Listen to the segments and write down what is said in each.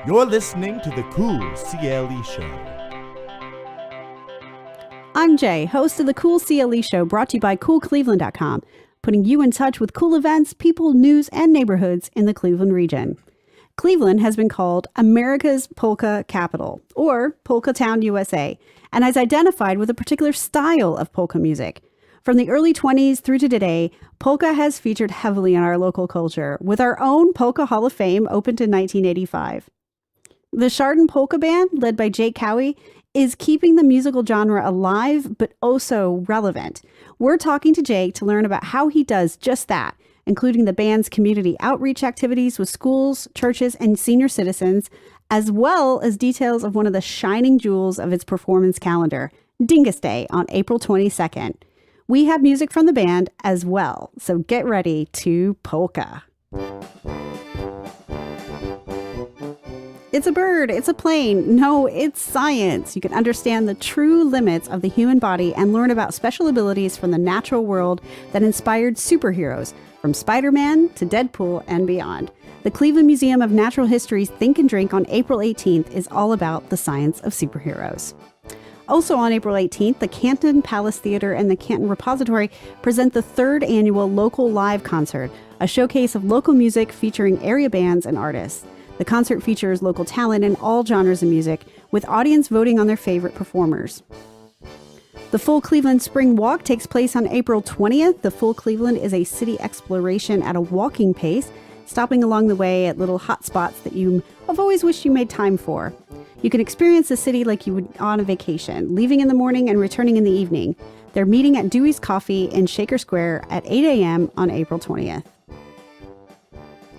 You're listening to the Cool CLE Show. I'm Jay, host of the Cool CLE Show, brought to you by CoolCleveland.com, putting you in touch with cool events, people, news, and neighborhoods in the Cleveland region. Cleveland has been called America's Polka Capital, or Polka Town USA, and is identified with a particular style of polka music. From the early 20s through to today, polka has featured heavily in our local culture, with our own Polka Hall of Fame opened in 1985. The Chardon Polka Band, led by Jake Kouwe, is keeping the musical genre alive, but also relevant. We're talking to Jake to learn about how he does just that, including the band's community outreach activities with schools, churches, and senior citizens, as well as details of one of the shining jewels of its performance calendar, Dyngus Day on April 22nd. We have music from the band as well, so get ready to polka. It's a bird, it's a plane. No, it's science. You can understand the true limits of the human body and learn about special abilities from the natural world that inspired superheroes, from Spider-Man to Deadpool and beyond. The Cleveland Museum of Natural History's Think and Drink on April 18th is all about the science of superheroes. Also on April 18th, the Canton Palace Theater and the Canton Repository present the third annual Local Live Concert, a showcase of local music featuring area bands and artists. The concert features local talent in all genres of music, with audience voting on their favorite performers. The Full Cleveland Spring Walk takes place on April 20th. The Full Cleveland is a city exploration at a walking pace, stopping along the way at little hot spots that you have always wished you made time for. You can experience the city like you would on a vacation, leaving in the morning and returning in the evening. They're meeting at Dewey's Coffee in Shaker Square at 8 a.m. on April 20th.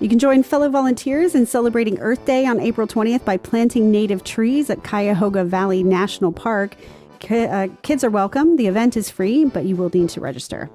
You can join fellow volunteers in celebrating Earth Day on April 20th by planting native trees at Cuyahoga Valley National Park. Kids are welcome. The event is free, but you will need to register.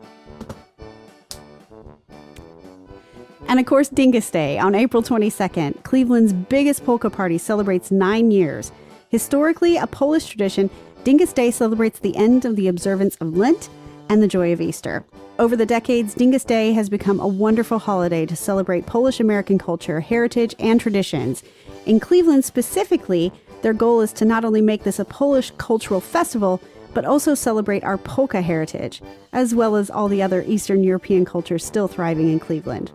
And of course, Dyngus Day on April 22nd. Cleveland's biggest polka party celebrates 9 years. Historically, a Polish tradition, Dyngus Day celebrates the end of the observance of Lent and the joy of Easter. Over the decades, Dyngus Day has become a wonderful holiday to celebrate Polish-American culture, heritage, and traditions. In Cleveland specifically, their goal is to not only make this a Polish cultural festival, but also celebrate our polka heritage, as well as all the other Eastern European cultures still thriving in Cleveland.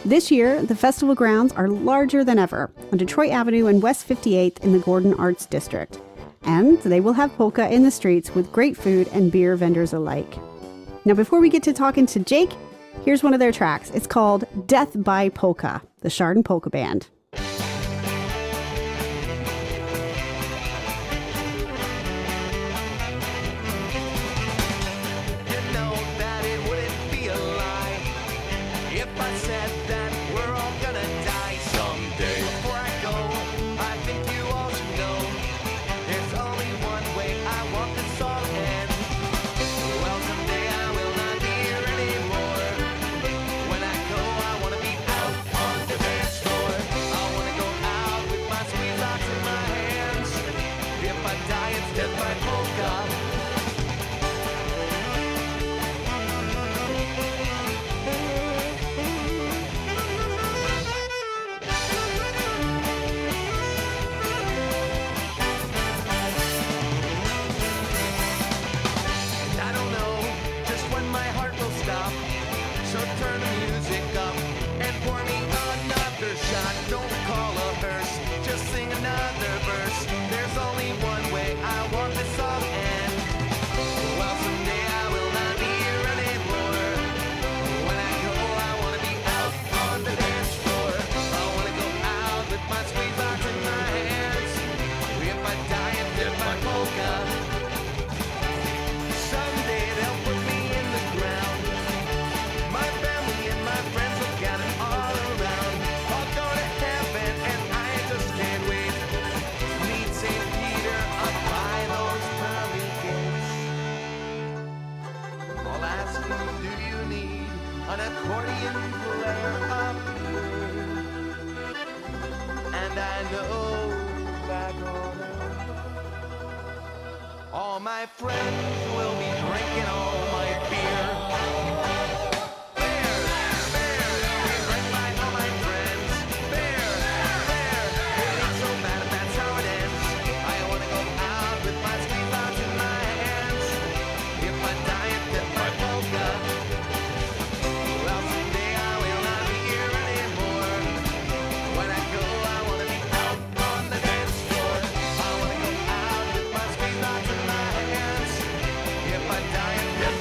This year, the festival grounds are larger than ever on Detroit Avenue and West 58th in the Gordon Arts District. And they will have polka in the streets with great food and beer vendors alike. Now, before we get to talking to Jake, here's one of their tracks. It's called Death by Polka, the Chardon Polka Band. All my friends will be drinking all my beer. Beer, beer, being drank by all my friends. Beer, beer,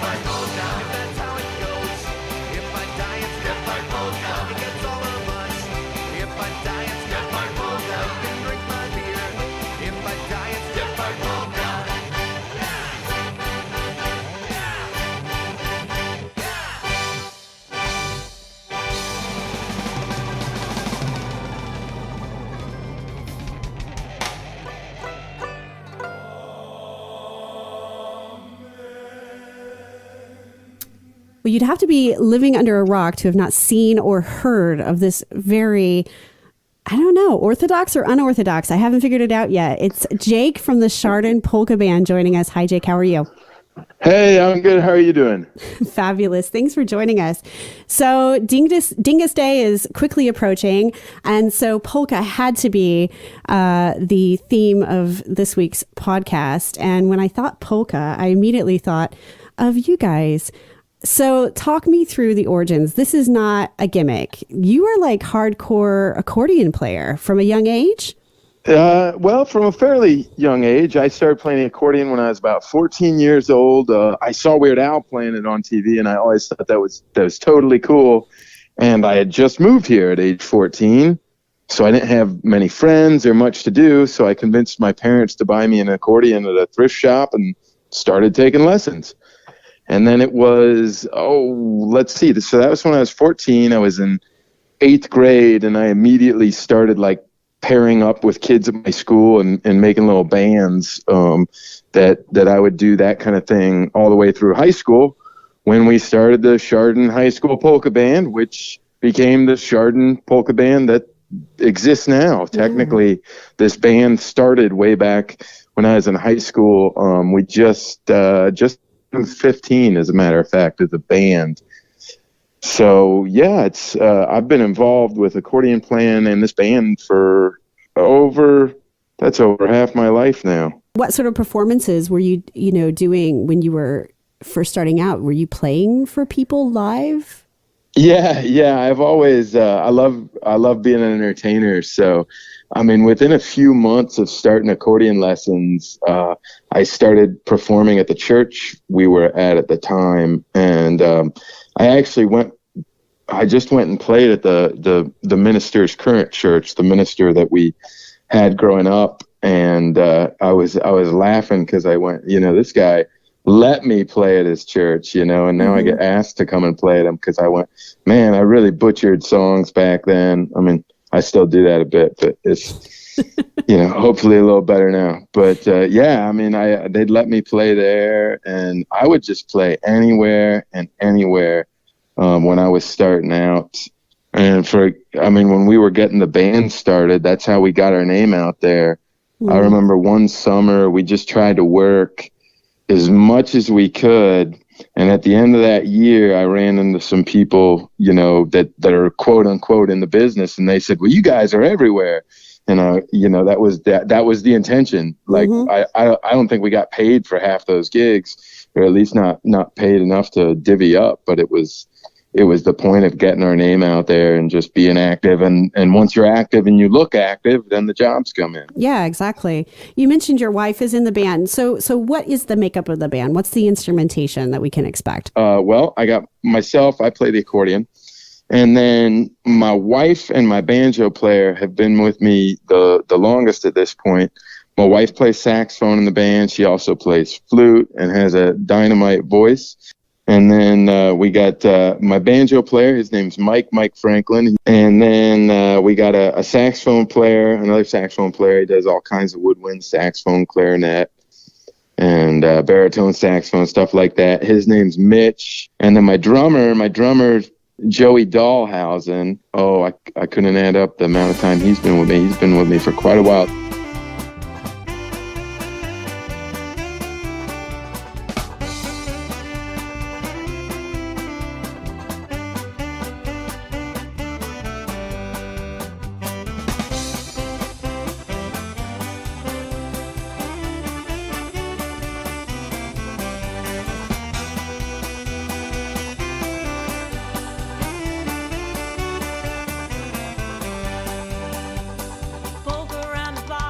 my polka. If that's how it goes. If I die, it's get my polka. It gets all of us. If I die, it's get my polka. You can drink my beer. If I die, it's get my polka. Well, you'd have to be living under a rock to have not seen or heard of this very, I don't know, orthodox or unorthodox. I haven't figured it out yet. It's Jake from the Chardon Polka Band joining us. Hi, Jake. How are you? Hey, I'm good. How are you doing? Fabulous. Thanks for joining us. So Dyngus Day is quickly approaching, and so polka had to be the theme of this week's podcast. And when I thought polka, I immediately thought of you guys. So talk me through the origins. This is not a gimmick. You are like hardcore accordion player from a young age? Well, from a fairly young age. I started playing the accordion when I was about 14 years old. I saw Weird Al playing it on TV, and I always thought that was totally cool. And I had just moved here at age 14, so I didn't have many friends or much to do. So I convinced my parents to buy me an accordion at a thrift shop and started taking lessons. And then it was, let's see. So that was when I was 14. I was in 8th grade, and I immediately started like pairing up with kids at my school and making little bands that I would do that kind of thing all the way through high school when we started the Chardon High School Polka Band, which became the Chardon Polka Band that exists now. Technically, this band started way back when I was in high school. We just 15, as a matter of fact, as a band. So yeah, it's I've been involved with accordion playing and this band for over half my life now. What sort of performances were you doing when you were first starting out? Were you playing for people live? Yeah. I've always I love being an entertainer. So I mean, within a few months of starting accordion lessons, I started performing at the church we were at the time, and I just went and played at the minister's current church, the minister that we had growing up, and I was laughing because I went, this guy let me play at his church, and now I get asked to come and play at him because I went, man, I really butchered songs back then. I mean, I still do that a bit, but it's, hopefully a little better now. But yeah, I mean, they'd let me play there, and I would just play anywhere and anywhere when I was starting out. And when we were getting the band started, that's how we got our name out there. I remember one summer we just tried to work as much as we could. And at the end of that year, I ran into some people, that are quote unquote in the business. And they said, well, you guys are everywhere. And, that was the intention. Like, I don't think we got paid for half those gigs, or at least not paid enough to divvy up. But it was the point of getting our name out there and just being active. And once you're active and you look active, then the jobs come in. Yeah, exactly. You mentioned your wife is in the band. So what is the makeup of the band? What's the instrumentation that we can expect? Well, I got myself, I play the accordion. And then my wife and my banjo player have been with me the longest at this point. My wife plays saxophone in the band. She also plays flute and has a dynamite voice. And then we got my banjo player. His name's Mike Franklin. And then we got a saxophone player, another saxophone player. He does all kinds of woodwind, saxophone, clarinet, and baritone saxophone, stuff like that. His name's Mitch. And then my drummer, Joey Dahlhausen. Oh, I couldn't add up the amount of time he's been with me. He's been with me for quite a while. Polka around the block.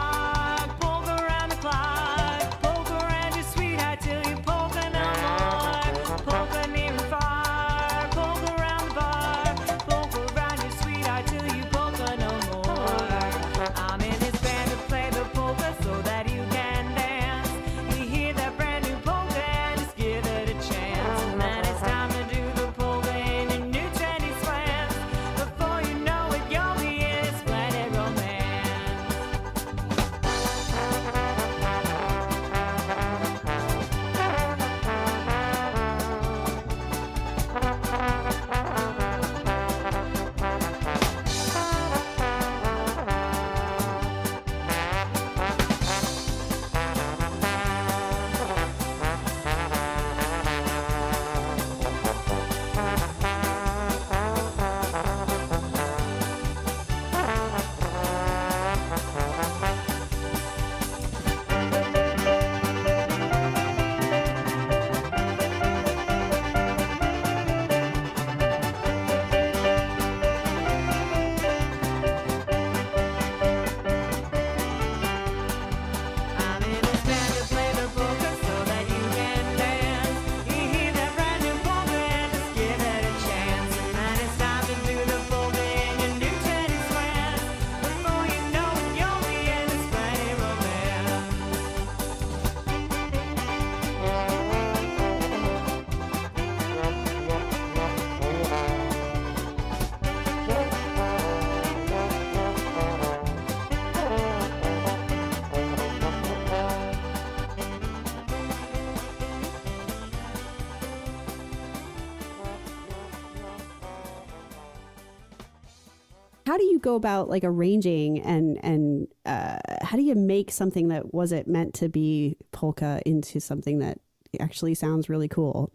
how do you go about like arranging and how do you make something that wasn't meant to be polka into something that actually sounds really cool?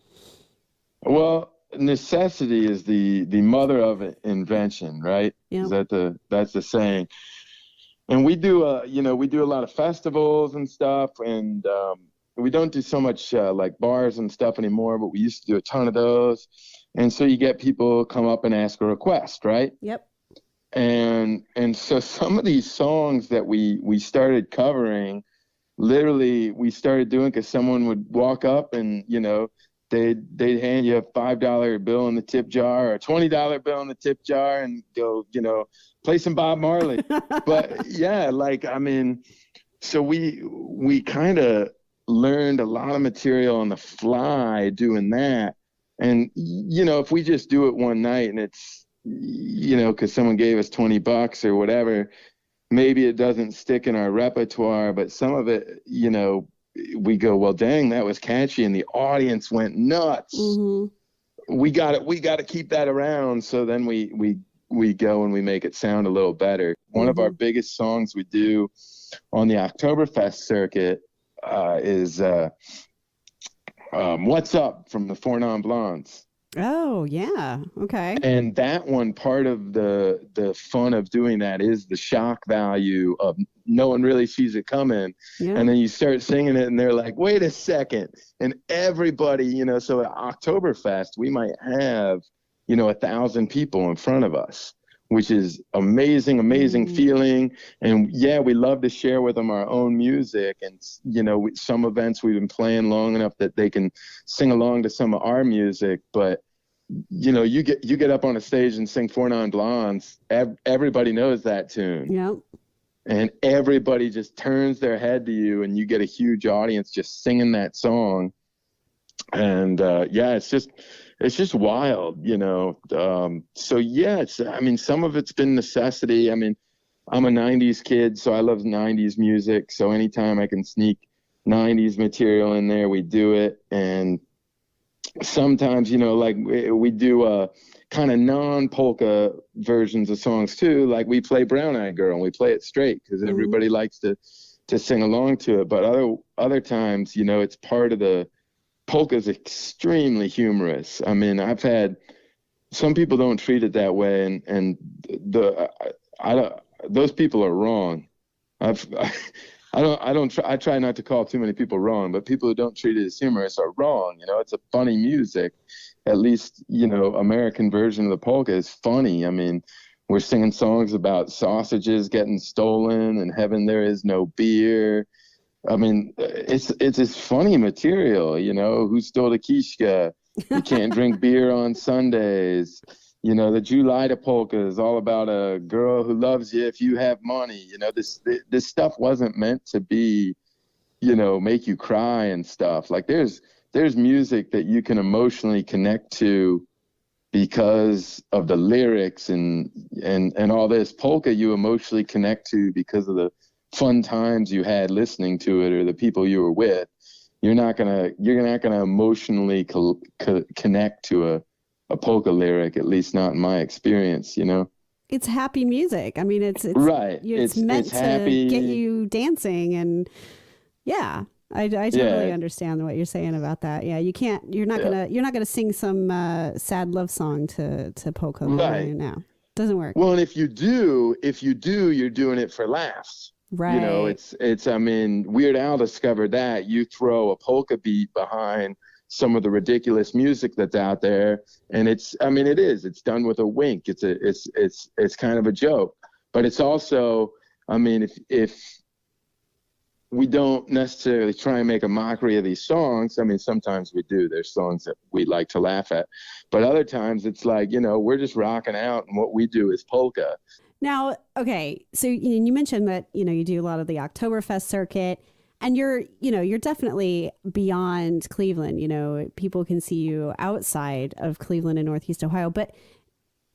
Well, necessity is the mother of invention, right? Yep. That's the saying. And we do we do a lot of festivals and stuff, and we don't do so much like bars and stuff anymore, but we used to do a ton of those. And so you get people come up and ask a request, right? Yep. And so some of these songs that we started covering, literally we started doing because someone would walk up and they'd hand you a $5 bill in the tip jar or a $20 bill in the tip jar and go, play some Bob Marley. But yeah, so we kind of learned a lot of material on the fly doing that. And, if we just do it one night and it's, because someone gave us $20 or whatever, maybe it doesn't stick in our repertoire, but some of it, we go, well, dang, that was catchy, and the audience went nuts. Mm-hmm. We got to keep that around. So then we go and we make it sound a little better. One Mm-hmm. of our biggest songs we do on the Oktoberfest circuit is "What's Up" from the Four Non Blondes. Oh, yeah. Okay. And that one, part of the fun of doing that is the shock value of no one really sees it coming. Yeah. And then you start singing it and they're like, wait a second. And everybody, so at Oktoberfest, we might have, 1,000 people in front of us, which is amazing feeling. And yeah, we love to share with them our own music. And, some events we've been playing long enough that they can sing along to some of our music. But, you get up on a stage and sing Four Non Blondes, everybody knows that tune. Yep. And everybody just turns their head to you and you get a huge audience just singing that song. And, it's just wild, so yeah, some of it's been necessity. I'm a 90s kid, so I love 90s music. So anytime I can sneak 90s material in there, we do it. And sometimes, we do kind of non-polka versions of songs too. Like we play Brown Eyed Girl and we play it straight because everybody likes to sing along to it. But other times, it's part of the polka's extremely humorous. I've had some people don't treat it that way, and those people are wrong. I try not to call too many people wrong, but people who don't treat it as humorous are wrong. It's a funny music. At least, American version of the polka is funny. We're singing songs about sausages getting stolen and heaven there is no beer. It's funny material, who stole the kishka? You can't drink beer on Sundays. The July polka is all about a girl who loves you if you have money. This stuff wasn't meant to be, make you cry and stuff. Like there's music that you can emotionally connect to because of the lyrics and all this. Polka you emotionally connect to because of the fun times you had listening to it or the people you were with. You're not gonna emotionally connect to a polka lyric, at least not in my experience. It's happy music. It's right. It's meant to happy. Get you dancing, and yeah, I totally understand what you're saying about that. Yeah, you're not gonna sing some sad love song to polka right now. Doesn't work. Well, and if you do, you're doing it for laughs. Right. It's Weird Al discovered that you throw a polka beat behind some of the ridiculous music that's out there, and it's done with a wink. It's kind of a joke, but it's also, if we don't necessarily try and make a mockery of these songs. Sometimes we do. There's songs that we like to laugh at, but other times it's like, we're just rocking out, and what we do is polka. Now, okay, so you mentioned that, you do a lot of the Oktoberfest circuit, and you're definitely beyond Cleveland. People can see you outside of Cleveland and Northeast Ohio, but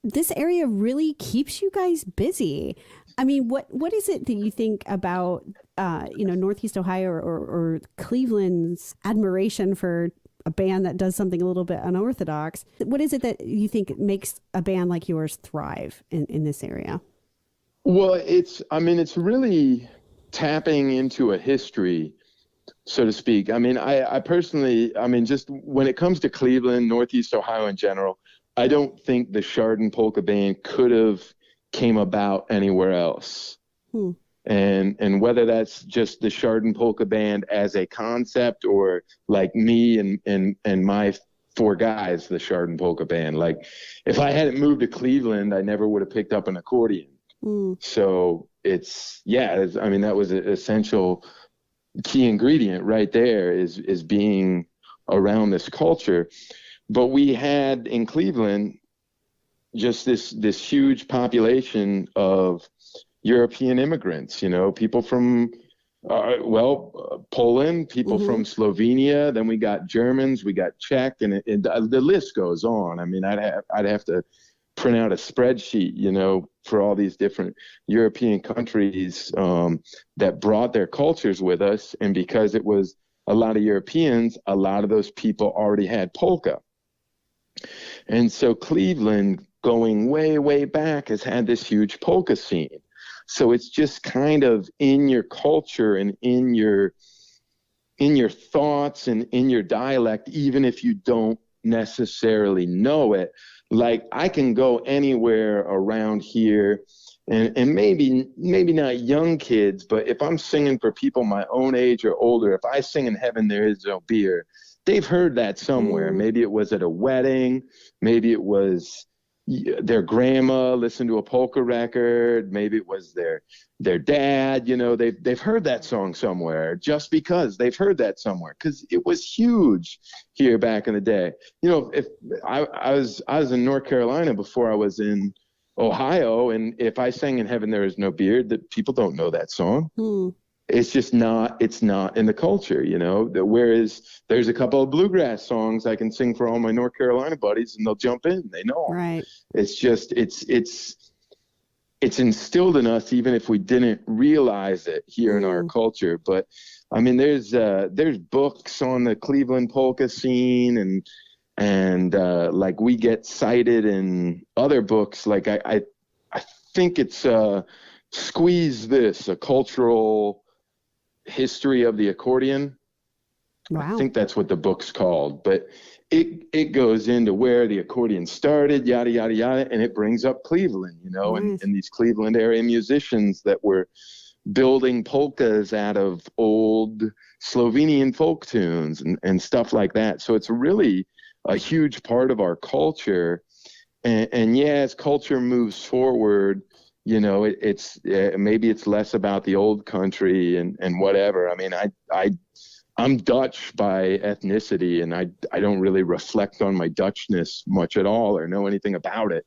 this area really keeps you guys busy. What is it that you think about, Northeast Ohio or Cleveland's admiration for a band that does something a little bit unorthodox? What is it that you think makes a band like yours thrive in this area? Well, it's really tapping into a history, so to speak. I mean, I personally, just when it comes to Cleveland, Northeast Ohio in general, I don't think the Chardon Polka Band could have came about anywhere else. And whether that's just the Chardon Polka Band as a concept, or like me and my four guys, the Chardon Polka Band. Like, if I hadn't moved to Cleveland, I never would have picked up an accordion. So that was an essential key ingredient right there, is being around this culture. But we had in Cleveland just this huge population of European immigrants, people from Poland, people from Slovenia, then we got Germans, we got Czech, and the list goes on. I mean, I'd have to print out a spreadsheet, for all these different European countries that brought their cultures with us. And because it was a lot of Europeans, a lot of those people already had polka. And so Cleveland, going way, way back, has had this huge polka scene. So it's just kind of in your culture and in your thoughts and in your dialect, even if you don't necessarily know it. Like, I can go anywhere around here, and maybe not young kids, but if I'm singing for people my own age or older, if I sing "In Heaven There Is No Beer," they've heard that somewhere. Maybe it was at a wedding, maybe it was their grandma listened to a polka record, maybe it was their dad. They've heard that song somewhere, just because they've heard that somewhere, because it was huge here back in the day. If I was in North Carolina before I was in Ohio, and if I sang "In Heaven There Is No Beard," that people don't know that song. It's just not in the culture, whereas there's a couple of bluegrass songs I can sing for all my North Carolina buddies, and they'll jump in. They know 'em. Right. It's just, it's instilled in us, even if we didn't realize it here in our culture. But I mean, there's books on the Cleveland polka scene, and like, we get cited in other books. Like, I think it's Squeeze This, a cultural history of the accordion. Wow. I think that's what the book's called, but it goes into where the accordion started, yada, yada, yada. And it brings up Cleveland, and these Cleveland area musicians that were building polkas out of old Slovenian folk tunes and stuff like that. So it's really a huge part of our culture. And as culture moves forward, it's maybe it's less about the old country and whatever. I mean, I'm Dutch by ethnicity, and I don't really reflect on my Dutchness much at all, or know anything about it.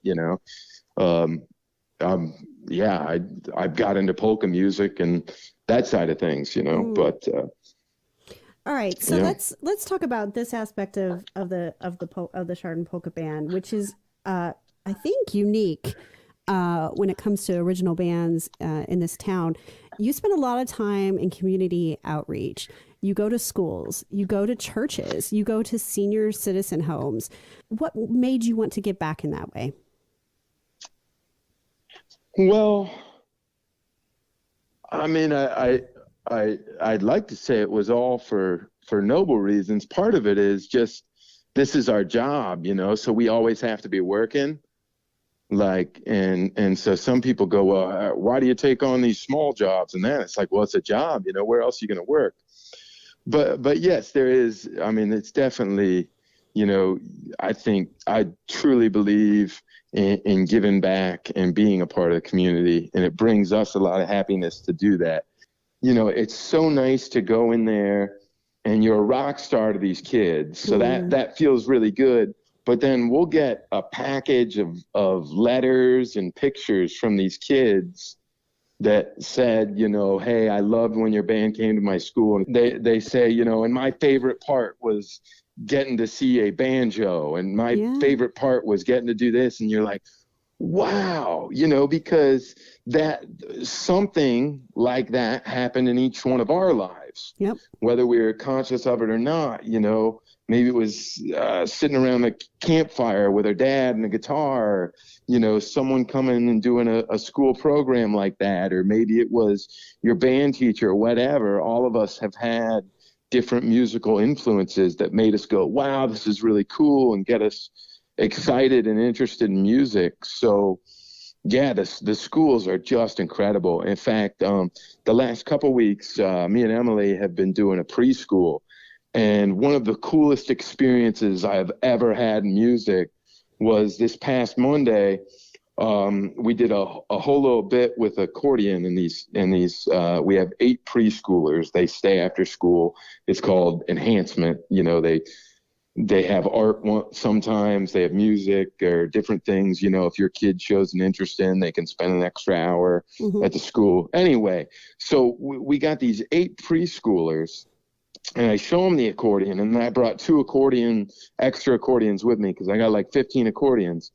I've got into polka music and that side of things, but. All right, so let's talk about this aspect of the Chardon Polka Band, which is I think unique. When it comes to original bands in this town. You spend a lot of time in community outreach. You go to schools, you go to churches, you go to senior citizen homes. What made you want to give back in that way? Well, I mean, I'd like to say it was all for noble reasons. Part of it is just, this is our job, so we always have to be working. Like, and so some people go, well, why do you take on these small jobs? And then it's like, well, it's a job, where else are you going to work? But yes, there is. I mean, it's definitely, I truly believe in giving back and being a part of the community. And it brings us a lot of happiness to do that. It's so nice to go in there and you're a rock star to these kids. So that feels really good. But then we'll get a package of letters and pictures from these kids that said, hey, I loved when your band came to my school. And they say, and my favorite part was getting to see a banjo, and my favorite part was getting to do this. And you're like, wow, because that something like that happened in each one of our lives. Yep. Whether we were conscious of it or not, Maybe it was sitting around a campfire with her dad and a guitar, someone coming and doing a school program like that. Or maybe it was your band teacher or whatever. All of us have had different musical influences that made us go, wow, this is really cool, and get us excited and interested in music. So yeah, the schools are just incredible. In fact, the last couple weeks, me and Emily have been doing a preschool. And one of the coolest experiences I've ever had in music was this past Monday. We did a whole little bit with accordion in these. We have 8 preschoolers. They stay after school. It's called enhancement. They have art sometimes. They have music or different things. If your kid shows an interest in, they can spend an extra hour at the school. Anyway, so we got these 8 preschoolers. And I show them the accordion, and I brought 2 extra accordions with me because I got like 15 accordions.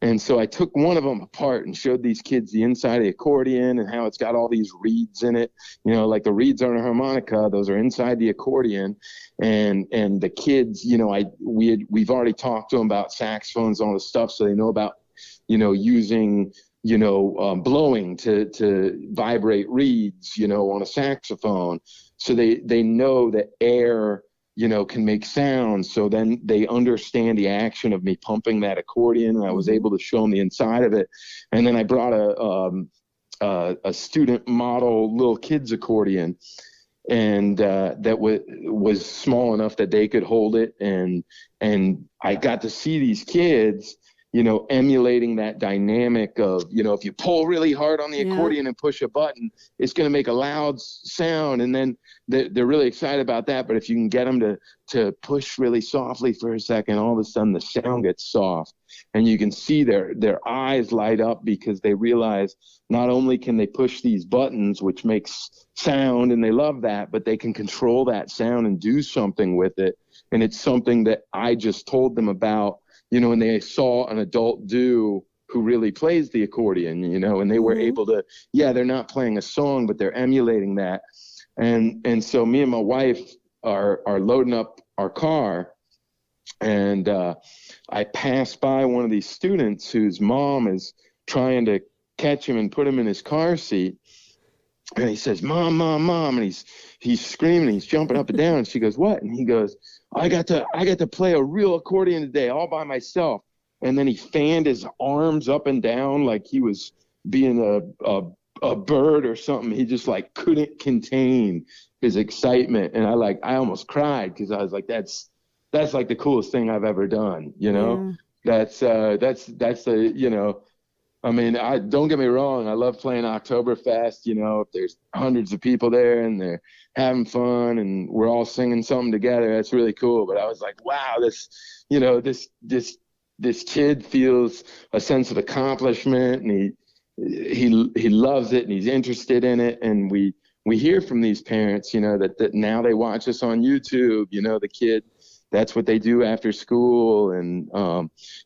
And so I took one of them apart and showed these kids the inside of the accordion and how it's got all these reeds in it. Like the reeds on a harmonica, those are inside the accordion. And the kids, we've already talked to them about saxophones and all this stuff, so they know about, using blowing to vibrate reeds, on a saxophone. So they know that air, can make sound. So then they understand the action of me pumping that accordion. And I was able to show them the inside of it. And then I brought a student model little kids accordion, and that was small enough that they could hold it. And I got to see these kids, emulating that dynamic of, if you pull really hard on the accordion and push a button, it's going to make a loud sound. And then they're really excited about that. But if you can get them to push really softly for a second, all of a sudden the sound gets soft. And you can see their eyes light up because they realize not only can they push these buttons, which makes sound, and they love that, but they can control that sound and do something with it. And it's something that I just told them about, and they saw an adult do who really plays the accordion, and they were able to, they're not playing a song, but they're emulating that. And so me and my wife are loading up our car, and I passed by one of these students whose mom is trying to catch him and put him in his car seat. And he says, "Mom, Mom, Mom." And he's screaming, he's jumping up and down. And she goes, "What?" And he goes, I got to play a real accordion today all by myself. And then he fanned his arms up and down like he was being a bird or something. He just like couldn't contain his excitement. And I almost cried because I was like, that's like the coolest thing I've ever done. That's the, don't get me wrong. I love playing Oktoberfest, if there's hundreds of people there and they're having fun and we're all singing something together. That's really cool. But I was like, wow, this kid feels a sense of accomplishment, and he loves it and he's interested in it. And we hear from these parents, that now they watch us on YouTube, the kid, that's what they do after school. And,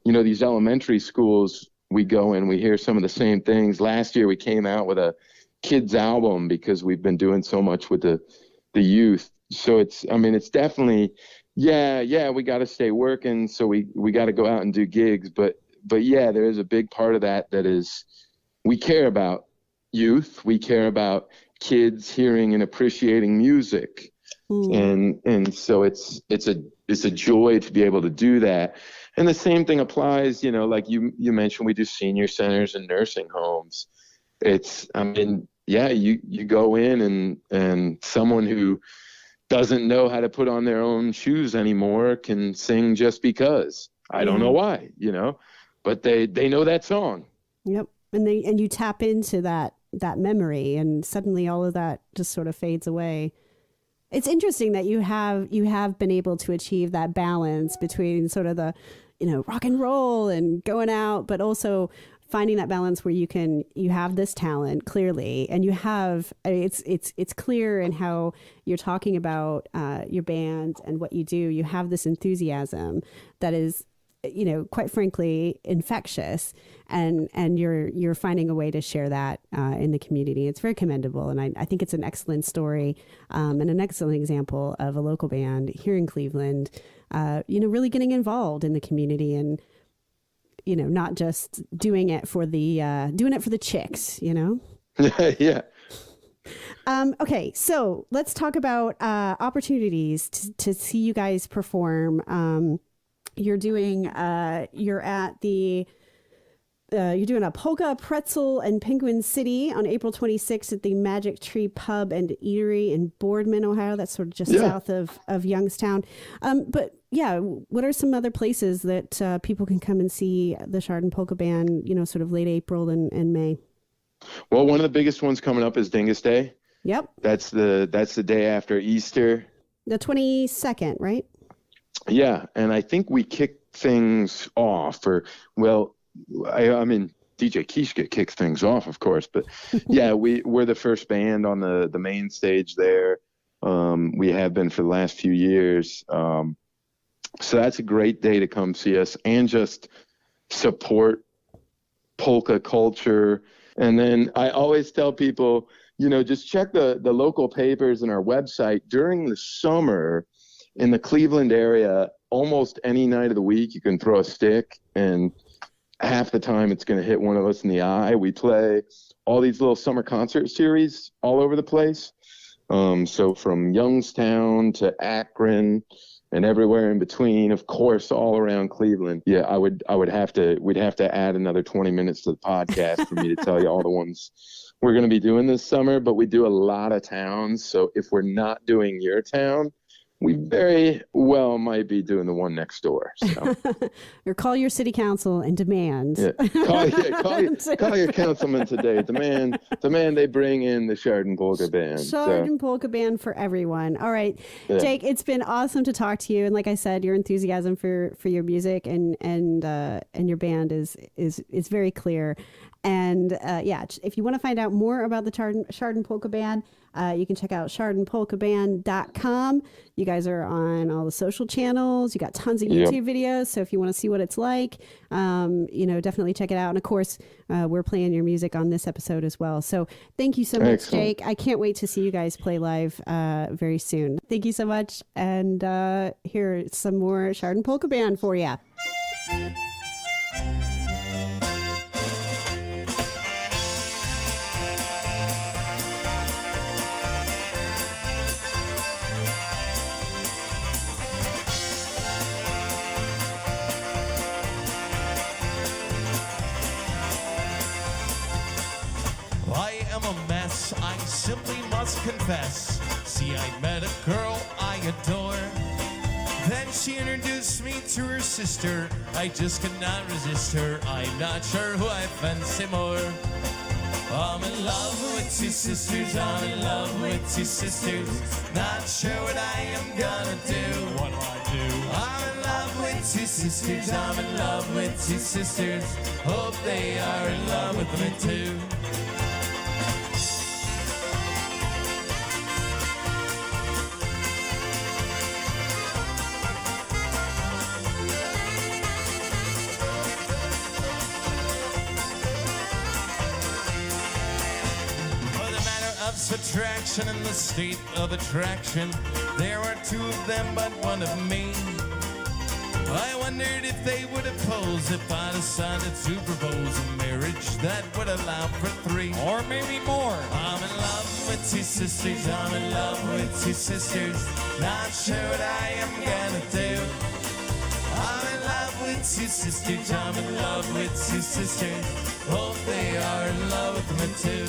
these elementary schools, we go in, we hear some of the same things. Last year we came out with a kids album because we've been doing so much with the youth. So it's definitely, we got to stay working. So we got to go out and do gigs. But yeah, there is a big part of that is we care about youth. We care about kids hearing and appreciating music. And so it's a joy to be able to do that. And the same thing applies, like you mentioned, we do senior centers and nursing homes. You go in and someone who doesn't know how to put on their own shoes anymore can sing just because. I don't know why, but they know that song. Yep. And you tap into that memory, and suddenly all of that just sort of fades away. It's interesting that you have been able to achieve that balance between sort of the, rock and roll and going out, but also finding that balance where you have this talent clearly, and you have, it's clear in how you're talking about your band and what you do. You have this enthusiasm that is quite frankly, infectious, and you're finding a way to share that in the community. It's very commendable, and I think it's an excellent story and an excellent example of a local band here in Cleveland, really getting involved in the community and not just doing it for the chicks, Yeah. Okay, so let's talk about opportunities to see you guys perform. You're doing you're doing a polka, pretzel, and Penguin City on April 26th at the Magic Tree Pub and Eatery in Boardman, Ohio. That's sort of just south of Youngstown. But yeah, what are some other places that people can come and see the Chardon Polka Band, sort of late April and May? Well, one of the biggest ones coming up is Dyngus Day. Yep. That's the day after Easter. The 22nd, right? Yeah, and I think we kick things off, I mean, DJ Kishka kicks things off, of course, but yeah, we're the first band on the main stage there. We have been for the last few years. So that's a great day to come see us and just support polka culture. And then I always tell people, just check the local papers and our website. During the summer in the Cleveland area, almost any night of the week, you can throw a stick, and half the time it's going to hit one of us in the eye. We play all these little summer concert series all over the place. So from Youngstown to Akron and everywhere in between, of course, all around Cleveland. Yeah, we'd have to add another 20 minutes to the podcast for me to tell you all the ones we're going to be doing this summer, but we do a lot of towns. So if we're not doing your town, we very well might be doing the one next door. So. Or call your city council and demand. Yeah. Call your councilman today. Demand they bring in the Chardon Polka Band. Chardon Polka Band for everyone. All right, yeah. Jake, it's been awesome to talk to you. And like I said, your enthusiasm for your music and your band is very clear. And if you want to find out more about the Chardon Polka Band, you can check out chardonpolkaband.com. You guys are on all the social channels. You got tons of YouTube videos. So if you want to see what it's like, definitely check it out. And of course, we're playing your music on this episode as well. So thank you so much, Excellent. Jake. I can't wait to see you guys play live very soon. Thank you so much. And here's some more Chardon Polka Band for you. I simply must confess. See, I met a girl I adore. Then she introduced me to her sister. I just could not resist her. I'm not sure who I fancy more. I'm in love with two sisters. I'm in love with two sisters. Not sure what I am gonna do. What do I do? I'm in love with two sisters. I'm in love with two sisters. Hope they are in love with me too. Subtraction in the state of attraction. There are two of them, but one of me. I wondered if they would oppose if I decided to propose a marriage that would allow for three or maybe more. I'm in love with two sisters. I'm in love with two sisters. Not sure what I am gonna do. I'm in love with two sisters. I'm in love with two sisters. Hope they are in love with me too.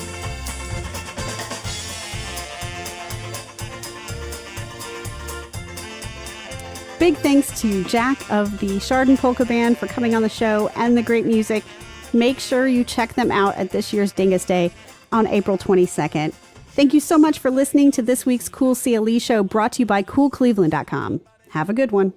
Big thanks to Jack of the Chardon Polka Band for coming on the show and the great music. Make sure you check them out at this year's Dyngus Day on April 22nd. Thank you so much for listening to this week's Cool CLE show brought to you by CoolCleveland.com. Have a good one.